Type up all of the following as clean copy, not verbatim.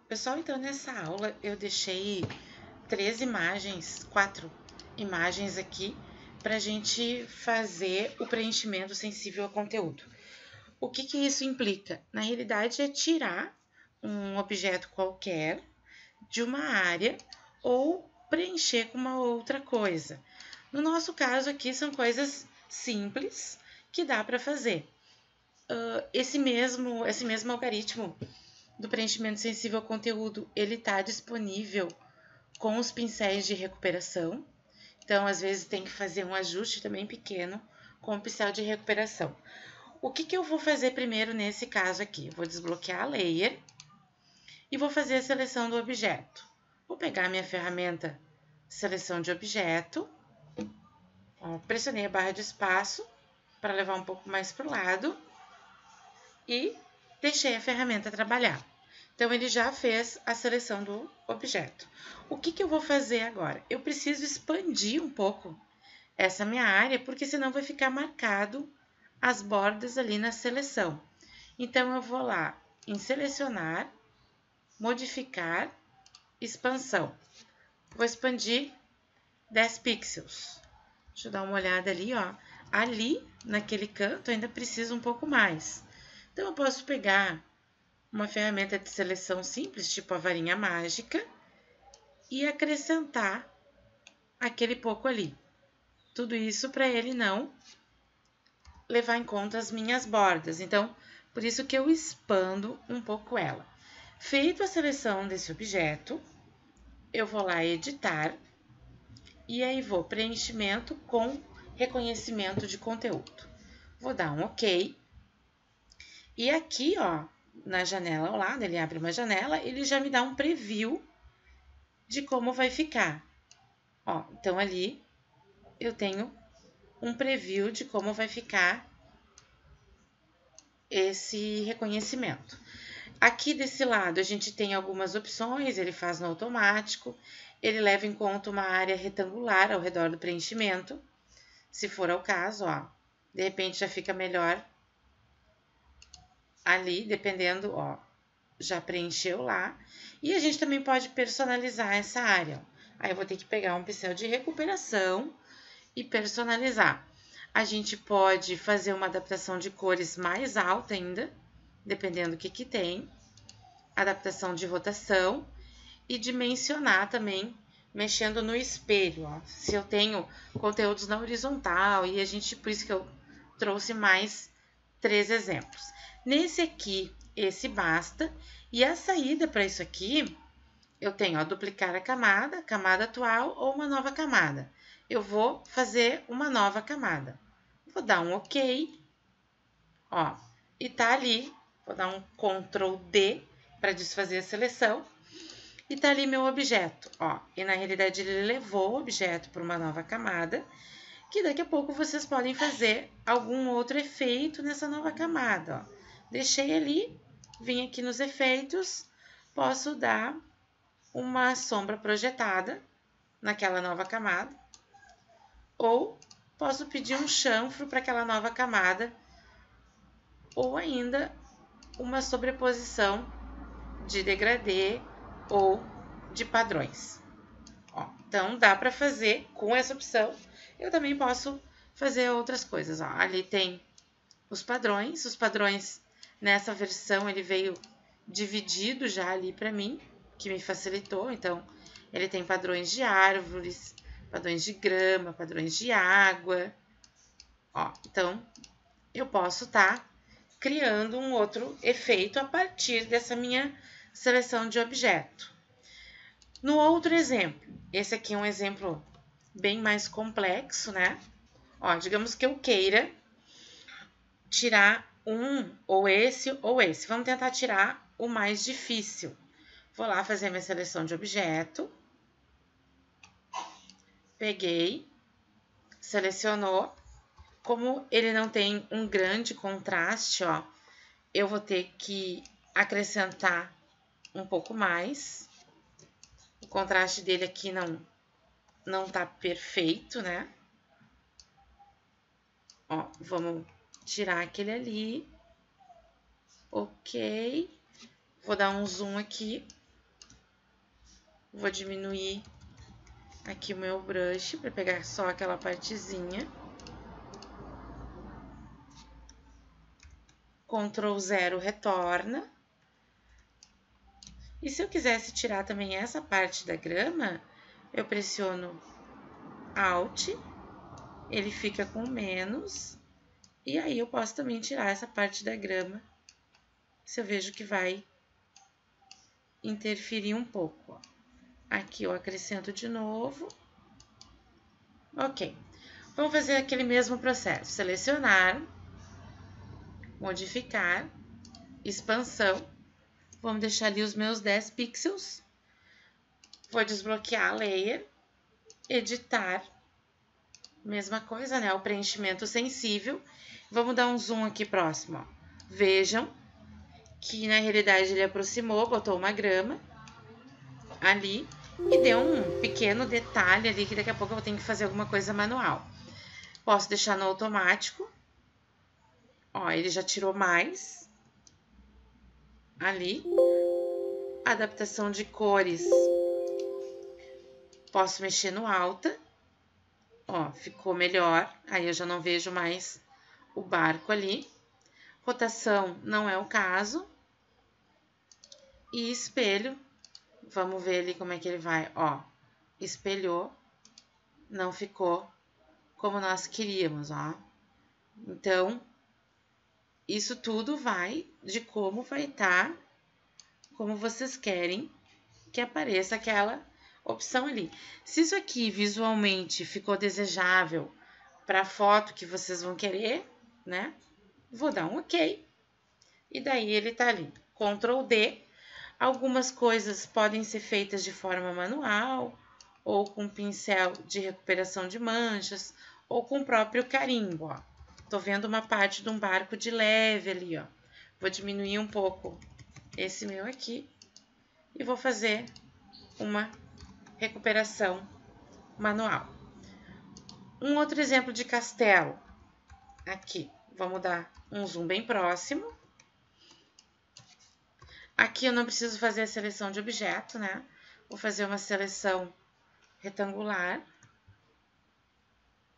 Pessoal, então nessa aula eu deixei 4 imagens aqui para a gente fazer o preenchimento sensível a conteúdo. O que isso implica? Na realidade é tirar um objeto qualquer de uma área ou preencher com uma outra coisa. No nosso caso aqui são coisas simples que dá para fazer. Esse mesmo algoritmo do preenchimento sensível ao conteúdo, ele está disponível com os pincéis de recuperação. Então, às vezes, tem que fazer um ajuste também pequeno com o pincel de recuperação. O que eu vou fazer primeiro nesse caso aqui? Eu vou desbloquear a layer e vou fazer a seleção do objeto. Vou pegar a minha ferramenta seleção de objeto, pressionei a barra de espaço para levar um pouco mais para o lado e deixei a ferramenta trabalhar. Então, ele já fez a seleção do objeto. O que eu vou fazer agora? Eu preciso expandir um pouco essa minha área, porque senão vai ficar marcado as bordas ali na seleção. Então, eu vou lá em selecionar, modificar, expansão. Vou expandir 10 pixels. Deixa eu dar uma olhada ali, ó. Ali, naquele canto, ainda preciso um pouco mais. Então, eu posso pegar uma ferramenta de seleção simples, tipo a varinha mágica, e acrescentar aquele pouco ali. Tudo isso para ele não levar em conta as minhas bordas. Então, por isso que eu expando um pouco ela. Feito a seleção desse objeto, eu vou lá editar e aí vou preenchimento com reconhecimento de conteúdo. Vou dar um OK. E aqui, ó, na janela ao lado, ele abre uma janela, ele já me dá um preview de como vai ficar. Ó, então ali eu tenho um preview de como vai ficar esse reconhecimento. Aqui desse lado a gente tem algumas opções, ele faz no automático, ele leva em conta uma área retangular ao redor do preenchimento, se for o caso, ó, de repente já fica melhor ali, dependendo, ó, já preencheu lá. E a gente também pode personalizar essa área. Aí eu vou ter que pegar um pincel de recuperação e personalizar. A gente pode fazer uma adaptação de cores mais alta ainda, dependendo do que tem. Adaptação de rotação e dimensionar também, mexendo no espelho. Ó. Se eu tenho conteúdos na horizontal, e a gente, por isso que eu trouxe mais 3 exemplos. Nesse aqui, esse basta. E a saída para isso aqui, eu tenho, ó, duplicar a camada atual ou uma nova camada. Eu vou fazer uma nova camada. Vou dar um OK, ó, e tá ali. Vou dar um Ctrl D para desfazer a seleção. E tá ali meu objeto, ó. E na realidade ele levou o objeto para uma nova camada, que daqui a pouco vocês podem fazer algum outro efeito nessa nova camada, ó. Deixei ali, vim aqui nos efeitos, posso dar uma sombra projetada naquela nova camada, ou posso pedir um chanfro para aquela nova camada, ou ainda uma sobreposição de degradê ou de padrões. Ó, então, dá para fazer com essa opção. Eu também posso fazer outras coisas. Ó, ali tem os padrões. Os padrões, nessa versão, ele veio dividido já ali para mim, que me facilitou. Então, ele tem padrões de árvores, padrões de grama, padrões de água. Ó, então, eu posso estar criando um outro efeito a partir dessa minha seleção de objeto. No outro exemplo, esse aqui é um exemplo bem mais complexo, né? Ó, digamos que eu queira tirar um, ou esse, ou esse. Vamos tentar tirar o mais difícil. Vou lá fazer minha seleção de objeto. Peguei, selecionou. Como ele não tem um grande contraste, ó, eu vou ter que acrescentar um pouco mais. O contraste dele aqui não tá perfeito, né? Ó, vamos tirar aquele ali. OK. Vou dar um zoom aqui. Vou diminuir aqui o meu brush para pegar só aquela partezinha. Ctrl 0 retorna. E se eu quisesse tirar também essa parte da grama, eu pressiono Alt, ele fica com menos, e aí eu posso também tirar essa parte da grama, se eu vejo que vai interferir um pouco. Ó. Aqui eu acrescento de novo. Ok. Vamos fazer aquele mesmo processo. Selecionar, modificar, expansão. Vamos deixar ali os meus 10 pixels. Vou desbloquear a layer, editar. Mesma coisa, né? O preenchimento sensível. Vamos dar um zoom aqui próximo, ó. Vejam que na realidade ele aproximou, botou uma grama ali e deu um pequeno detalhe ali que daqui a pouco eu vou ter que fazer alguma coisa manual. Posso deixar no automático. Ó, ele já tirou mais ali. Adaptação de cores. Posso mexer no alta. Ó, ficou melhor. Aí eu já não vejo mais o barco ali. Rotação não é o caso. E espelho. Vamos ver ali como é que ele vai. Ó, espelhou. Não ficou como nós queríamos, ó. Então, isso tudo vai de como vai estar, como vocês querem que apareça aquela opção ali. Se isso aqui visualmente ficou desejável para a foto que vocês vão querer, né? Vou dar um OK. E daí ele tá ali. Ctrl D. Algumas coisas podem ser feitas de forma manual, ou com pincel de recuperação de manchas, ou com o próprio carimbo, ó. Tô vendo uma parte de um barco de leve ali, ó. Vou diminuir um pouco esse meu aqui e vou fazer uma recuperação manual. Um outro exemplo de castelo. Aqui, vamos dar um zoom bem próximo. Aqui eu não preciso fazer a seleção de objeto, né? Vou fazer uma seleção retangular.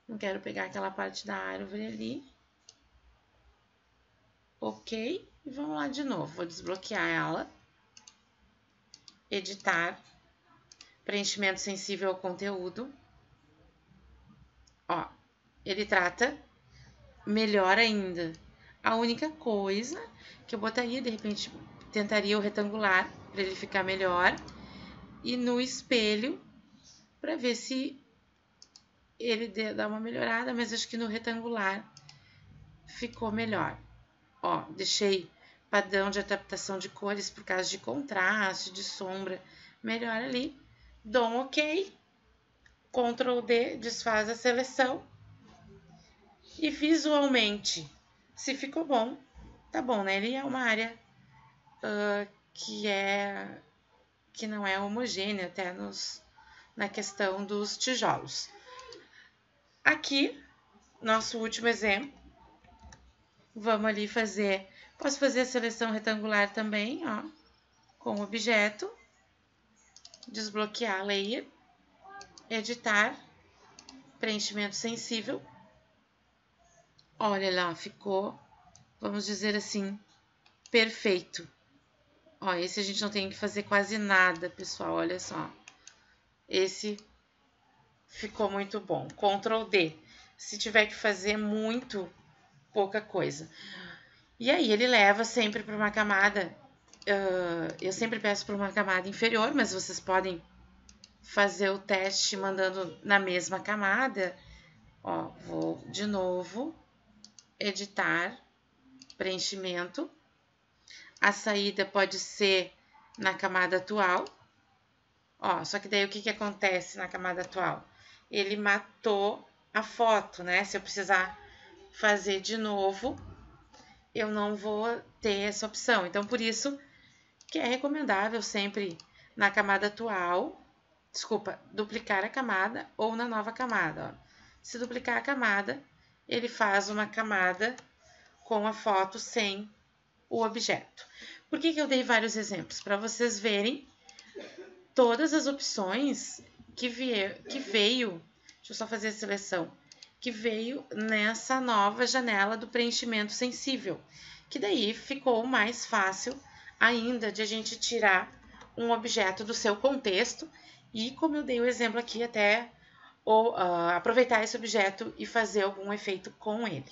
Não quero pegar aquela parte da árvore ali. OK. E vamos lá de novo. Vou desbloquear ela. Editar. Preenchimento sensível ao conteúdo. Ó, ele trata melhor ainda. A única coisa que eu botaria, de repente, tentaria o retangular para ele ficar melhor. E no espelho, para ver se ele dá uma melhorada, mas acho que no retangular ficou melhor. Ó, deixei padrão de adaptação de cores por causa de contraste, de sombra, melhor ali. Dou um OK, Ctrl D, desfaz a seleção. E visualmente, se ficou bom, tá bom, né? Ele é uma área que não é homogênea até na questão dos tijolos. Aqui, nosso último exemplo. Vamos ali fazer, posso fazer a seleção retangular também, ó, com o objeto, desbloquear layer, editar, preenchimento sensível. Olha lá, ficou, vamos dizer assim, perfeito. Ó, esse a gente não tem que fazer quase nada, pessoal, olha só. Esse ficou muito bom. Ctrl D. Se tiver que fazer muito, pouca coisa. E aí ele leva sempre para uma camada, eu sempre peço para uma camada inferior, mas vocês podem fazer o teste mandando na mesma camada. Ó, vou de novo, editar, preenchimento. A saída pode ser na camada atual. Ó, só que daí o que acontece na camada atual? Ele matou a foto, né? Se eu precisar fazer de novo, eu não vou ter essa opção. Então, por isso que é recomendável sempre na camada atual, duplicar a camada ou na nova camada. Ó. Se duplicar a camada, ele faz uma camada com a foto sem o objeto. Por que eu dei vários exemplos? Para vocês verem todas as opções que veio, deixa eu só fazer a seleção, que veio nessa nova janela do preenchimento sensível, que daí ficou mais fácil ainda de a gente tirar um objeto do seu contexto e, como eu dei o exemplo aqui, até aproveitar esse objeto e fazer algum efeito com ele.